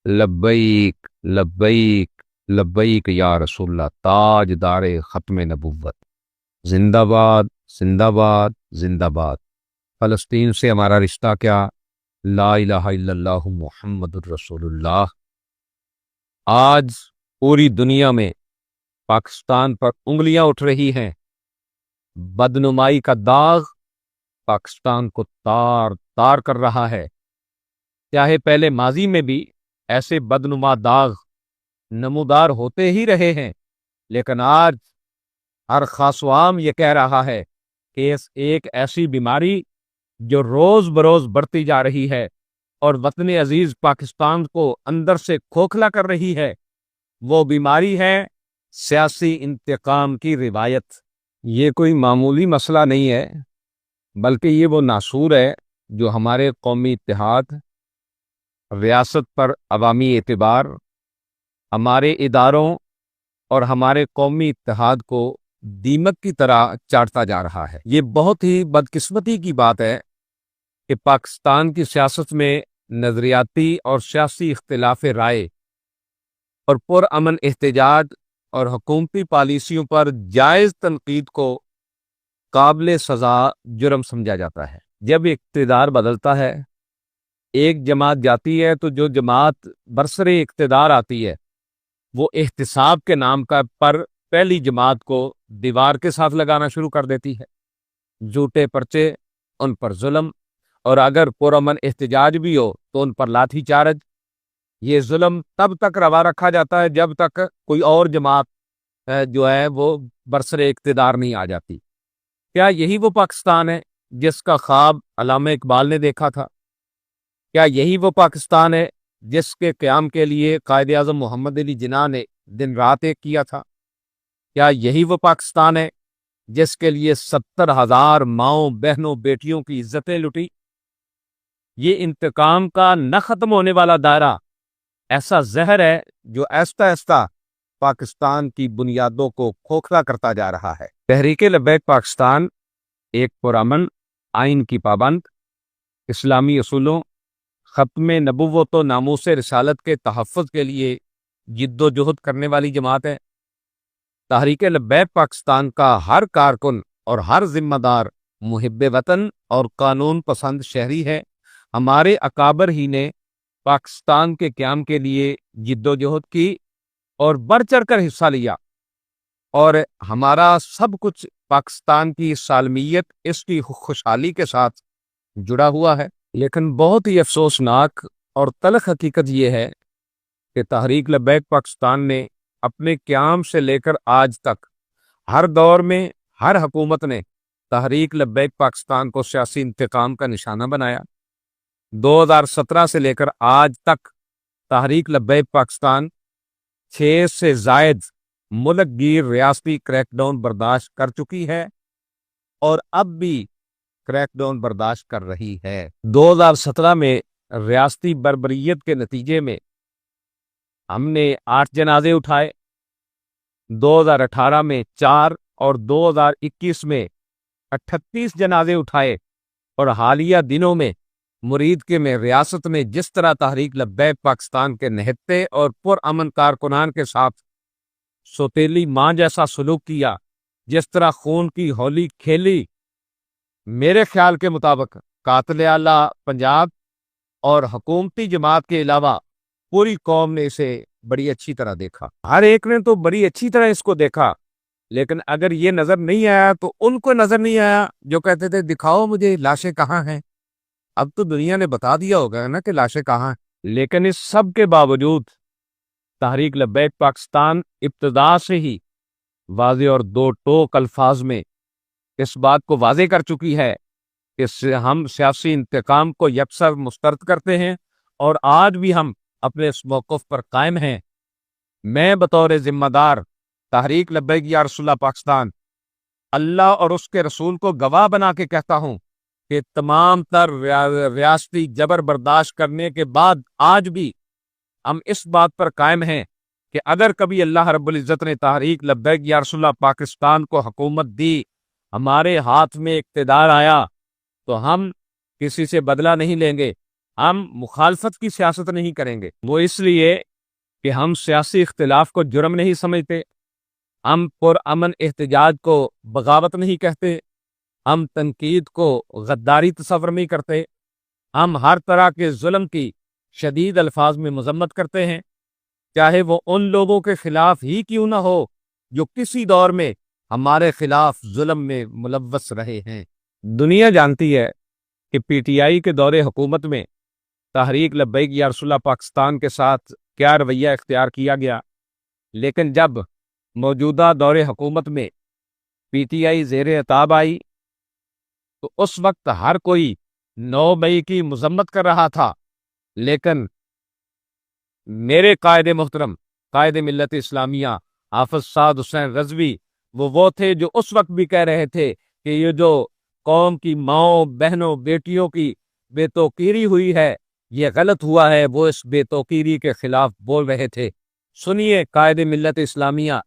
لبیک لبیک لبیک یا رسول اللہ، تاجدار ختم نبوت، زندہ باد زندہ باد زندہ باد۔ فلسطین سے ہمارا رشتہ کیا؟ لا الہ الا اللہ محمد الرسول اللہ۔ آج پوری دنیا میں پاکستان پر انگلیاں اٹھ رہی ہیں، بدنمائی کا داغ پاکستان کو تار تار کر رہا ہے۔ چاہے پہلے ماضی میں بھی ایسے بدنما داغ نمودار ہوتے ہی رہے ہیں، لیکن آج ہر خاص و عام یہ کہہ رہا ہے کہ اس ایک ایسی بیماری جو روز بروز بڑھتی جا رہی ہے اور وطن عزیز پاکستان کو اندر سے کھوکھلا کر رہی ہے، وہ بیماری ہے سیاسی انتقام کی روایت۔ یہ کوئی معمولی مسئلہ نہیں ہے، بلکہ یہ وہ ناسور ہے جو ہمارے قومی اتحاد، ریاست پر عوامی اعتبار، ہمارے اداروں اور ہمارے قومی اتحاد کو دیمک کی طرح چاٹتا جا رہا ہے۔ یہ بہت ہی بدقسمتی کی بات ہے کہ پاکستان کی سیاست میں نظریاتی اور سیاسی اختلاف رائے اور پرامن احتجاج اور حکومتی پالیسیوں پر جائز تنقید کو قابل سزا جرم سمجھا جاتا ہے۔ جب اقتدار بدلتا ہے، ایک جماعت جاتی ہے تو جو جماعت برسر اقتدار آتی ہے وہ احتساب کے نام پر پہلی جماعت کو دیوار کے ساتھ لگانا شروع کر دیتی ہے، جھوٹے پرچے، ان پر ظلم، اور اگر پرامن احتجاج بھی ہو تو ان پر لاٹھی چارج۔ یہ ظلم تب تک روا رکھا جاتا ہے جب تک کوئی اور جماعت جو ہے وہ برسر اقتدار نہیں آ جاتی۔ کیا یہی وہ پاکستان ہے جس کا خواب علامہ اقبال نے دیکھا تھا؟ کیا یہی وہ پاکستان ہے جس کے قیام کے لیے قائد اعظم محمد علی جناح نے دن رات ایک کیا تھا؟ کیا یہی وہ پاکستان ہے جس کے لیے 70,000 ماؤں بہنوں بیٹیوں کی عزتیں لٹی؟ یہ انتقام کا نہ ختم ہونے والا دائرہ ایسا زہر ہے جو آہستہ آہستہ پاکستان کی بنیادوں کو کھوکھلا کرتا جا رہا ہے۔ تحریک لبیک پاکستان ایک پرامن، آئین کی پابند، اسلامی اصولوں، ختم نبوت و ناموس رسالت کے تحفظ کے لیے جد و جہد کرنے والی جماعت ہے۔ تحریک لبیک پاکستان کا ہر کارکن اور ہر ذمہ دار محب وطن اور قانون پسند شہری ہے۔ ہمارے اکابر ہی نے پاکستان کے قیام کے لیے جد و جہد کی اور بڑھ چڑھ کر حصہ لیا، اور ہمارا سب کچھ پاکستان کی سالمیت، اس کی خوشحالی کے ساتھ جڑا ہوا ہے۔ لیکن بہت ہی افسوسناک اور تلخ حقیقت یہ ہے کہ تحریک لبیک پاکستان نے اپنے قیام سے لے کر آج تک ہر دور میں ہر حکومت نے تحریک لبیک پاکستان کو سیاسی انتقام کا نشانہ بنایا۔ 2017 سے لے کر آج تک تحریک لبیک پاکستان 6 سے زائد ملک گیر ریاستی کریک ڈاؤن برداشت کر چکی ہے اور اب بھی کریک ڈاؤن برداشت کر رہی ہے۔ 2017 میں ریاستی بربریت کے نتیجے میں ہم نے 8 جنازے اٹھائے، 2018 میں 4 اور 2021 میں 38 جنازے اٹھائے، اور حالیہ دنوں میں مرید کے میں ریاست میں جس طرح تحریک لبیک پاکستان کے نہتے اور پرامن کارکنان کے ساتھ سوتیلی ماں جیسا سلوک کیا، جس طرح خون کی ہولی کھیلی، میرے خیال کے مطابق قاتل اعلیٰ پنجاب اور حکومتی جماعت کے علاوہ پوری قوم نے اسے بڑی اچھی طرح دیکھا۔ ہر ایک نے تو بڑی اچھی طرح اس کو دیکھا، لیکن اگر یہ نظر نہیں آیا تو ان کو نظر نہیں آیا جو کہتے تھے دکھاؤ مجھے لاشیں کہاں ہیں۔ اب تو دنیا نے بتا دیا ہوگا نا کہ لاشیں کہاں ہیں۔ لیکن اس سب کے باوجود تحریک لبیک پاکستان ابتدا سے ہی واضح اور دو ٹوک الفاظ میں اس بات کو واضح کر چکی ہے کہ ہم سیاسی انتقام کو یکسر مسترد کرتے ہیں، اور آج بھی ہم اپنے اس موقف پر قائم ہیں۔ میں بطور ذمہ دار تحریک لبیک یا رسول اللہ پاکستان اللہ اور اس کے رسول کو گواہ بنا کے کہتا ہوں کہ تمام تر ریاستی جبر برداشت کرنے کے بعد آج بھی ہم اس بات پر قائم ہیں کہ اگر کبھی اللہ رب العزت نے تحریک لبیک یا رسول اللہ پاکستان کو حکومت دی، ہمارے ہاتھ میں اقتدار آیا، تو ہم کسی سے بدلہ نہیں لیں گے، ہم مخالفت کی سیاست نہیں کریں گے، وہ اس لیے کہ ہم سیاسی اختلاف کو جرم نہیں سمجھتے، ہم پرامن احتجاج کو بغاوت نہیں کہتے، ہم تنقید کو غداری تصور نہیں کرتے، ہم ہر طرح کے ظلم کی شدید الفاظ میں مذمت کرتے ہیں، چاہے وہ ان لوگوں کے خلاف ہی کیوں نہ ہو جو کسی دور میں ہمارے خلاف ظلم میں ملوث رہے ہیں۔ دنیا جانتی ہے کہ پی ٹی آئی کے دور حکومت میں تحریک لبیک یا رسول اللہ پاکستان کے ساتھ کیا رویہ اختیار کیا گیا، لیکن جب موجودہ دور حکومت میں پی ٹی آئی زیر عتاب آئی تو اس وقت ہر کوئی 9 مئی کی مذمت کر رہا تھا، لیکن میرے قائد محترم قائد ملت اسلامیہ حافظ سعد حسین رضوی وہ تھے جو اس وقت بھی کہہ رہے تھے کہ یہ جو قوم کی ماؤں بہنوں بیٹیوں کی بے توقیری ہوئی ہے یہ غلط ہوا ہے، وہ اس بے توقیری کے خلاف بول رہے تھے۔ سنیے قائد ملت اسلامیہ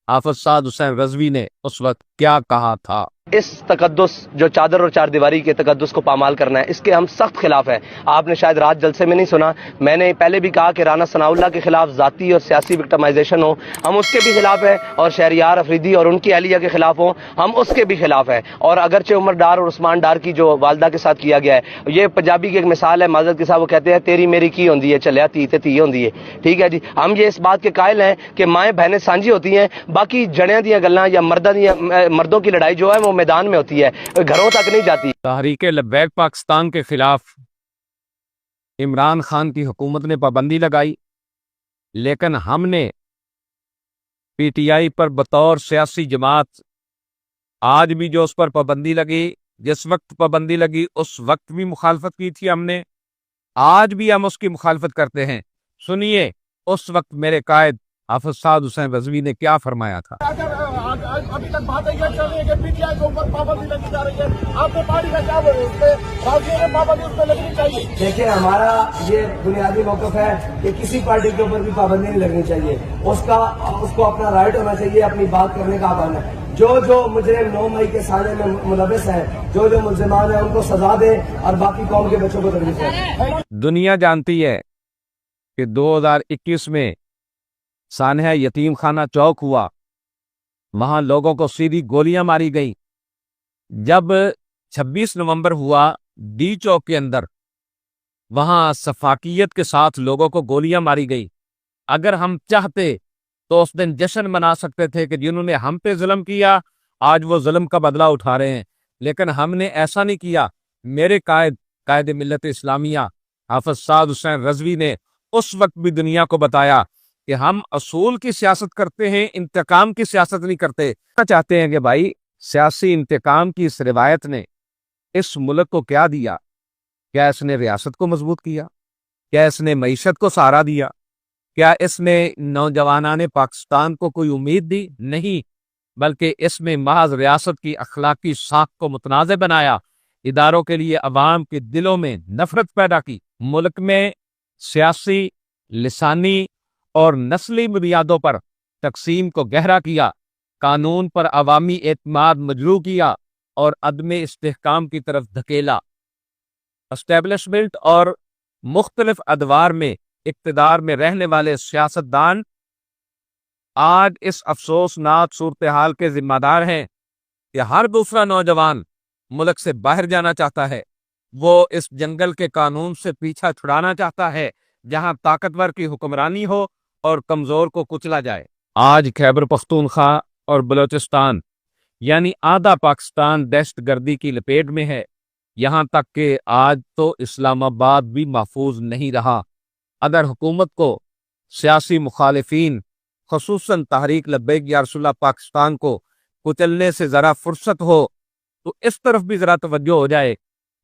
حافظ سعد حسین رضوی نے اس وقت کیا کہا تھا۔ اس تقدس جو چادر اور چار دیواری کے تقدس کو پامال کرنا ہے، اس کے ہم سخت خلاف ہیں۔ آپ نے شاید رات جلسے میں نہیں سنا، میں نے پہلے بھی کہا کہ رانا ثناء اللہ کے خلاف ذاتی اور سیاسی وکٹمائزیشن ہو، ہم اس کے بھی خلاف ہیں، اور شہریار افریدی اور ان کی اہلیہ کے خلاف ہوں، ہم اس کے بھی خلاف ہیں۔ اور اگرچہ عمر ڈار اور عثمان ڈار کی جو والدہ کے ساتھ کیا گیا ہے، یہ پنجابی کی ایک مثال ہے، معذرت کے ساتھ وہ کہتے ہیں تیری میری کی ہوندی ہے چلیا تی تے تی ہوندی ہے، ٹھیک ہے جی۔ ہم یہ اس بات کے قائل ہیں کہ مائیں بہنیں سانجھی ہوتی ہیں، باقی جڑیاں دیاں گلاں یا مردوں کی لڑائی جو ہے وہ میدان میں ہوتی ہے، گھروں تک نہیں جاتی۔ تحریک لبیک پاکستان کے خلاف عمران خان کی حکومت نے پابندی لگائی، لیکن ہم نے پی ٹی آئی پر بطور سیاسی جماعت آج بھی جو اس پر پابندی لگی، جس وقت پابندی لگی اس وقت بھی مخالفت کی تھی ہم نے، آج بھی ہم اس کی مخالفت کرتے ہیں۔ سنیے اس وقت میرے قائد حافظ سعد حسین رضوی نے کیا فرمایا تھا۔ ابھی تک باتیں یہ چل رہی ہے کہ پی ٹی آئی کے اوپر پابندی لگی جا رہی ہے، آپ نے پارٹی کا کیا بولے اس پہ؟ باقیوں نے پابندی اس پہ لگنی چاہیے۔ دیکھیں ہمارا یہ بنیادی موقف ہے کہ کسی پارٹی کے اوپر بھی پابندی نہیں لگنی چاہیے، اس کو اپنا رائٹ ہونا چاہیے اپنی بات کرنے کا حق ہے۔ جو مجرم 9 مئی کے سالے میں ملوث ہیں، جو ملزمان ہیں ان کو سزا دے اور باقی قوم کے بچوں کو تکلیف ہے۔ دنیا جانتی ہے کہ 2021 میں سانحہ یتیم خانہ چوک ہوا، وہاں لوگوں کو سیدھی گولیاں ماری گئیں۔ جب 26 نومبر ہوا ڈی چوک کے اندر، وہاں سفاکیت کے ساتھ لوگوں کو گولیاں ماری گئی۔ اگر ہم چاہتے تو اس دن جشن منا سکتے تھے کہ جنہوں نے ہم پہ ظلم کیا آج وہ ظلم کا بدلہ اٹھا رہے ہیں، لیکن ہم نے ایسا نہیں کیا۔ میرے قائد ملت اسلامیہ حافظ سعد حسین رضوی نے اس وقت بھی دنیا کو بتایا کہ ہم اصول کی سیاست کرتے ہیں، انتقام کی سیاست نہیں کرتے۔ چاہتے ہیں کہ بھائی سیاسی انتقام کی اس روایت نے اس ملک کو کیا دیا؟ کیا اس نے ریاست کو مضبوط کیا؟ کیا اس نے معیشت کو سہارا دیا؟ کیا اس نے نوجوانان پاکستان کو کوئی امید دی؟ نہیں، بلکہ اس میں محض ریاست کی اخلاقی ساکھ کو متنازع بنایا، اداروں کے لیے عوام کے دلوں میں نفرت پیدا کی، ملک میں سیاسی، لسانی اور نسلی بنیادوں پر تقسیم کو گہرا کیا، قانون پر عوامی اعتماد مجروح کیا اور عدم استحکام کی طرف دھکیلا۔ اسٹیبلشمنٹ اور مختلف ادوار میں اقتدار میں رہنے والے سیاستدان آج اس افسوسناک صورتحال کے ذمہ دار ہیں کہ ہر دوسرا نوجوان ملک سے باہر جانا چاہتا ہے، وہ اس جنگل کے قانون سے پیچھا چھڑانا چاہتا ہے جہاں طاقتور کی حکمرانی ہو اور کمزور کو کچلا جائے۔ آج خیبر پختونخوا اور بلوچستان یعنی آدھا پاکستان دہشت گردی کی لپیٹ میں ہے، یہاں تک کہ آج تو اسلام آباد بھی محفوظ نہیں رہا۔ اگر حکومت کو سیاسی مخالفین خصوصاً تحریک لبیک یا رسول اللہ پاکستان کو کچلنے سے ذرا فرصت ہو تو اس طرف بھی ذرا توجہ ہو جائے۔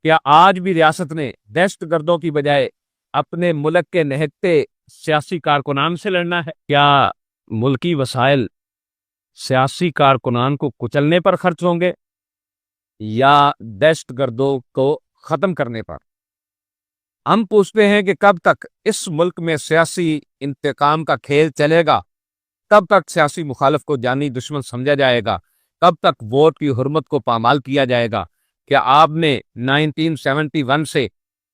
کیا آج بھی ریاست نے دہشت گردوں کی بجائے اپنے ملک کے نہتے سیاسی کارکنان سے لڑنا ہے؟ کیا ملکی وسائل سیاسی کارکنان کو کچلنے پر خرچ ہوں گے یا دہشت گردوں کو ختم کرنے پر؟ ہم پوچھتے ہیں کہ کب تک اس ملک میں سیاسی انتقام کا کھیل چلے گا؟ کب تک سیاسی مخالف کو جانی دشمن سمجھا جائے گا؟ کب تک ووٹ کی حرمت کو پامال کیا جائے گا؟ کیا آپ نے 1971 سے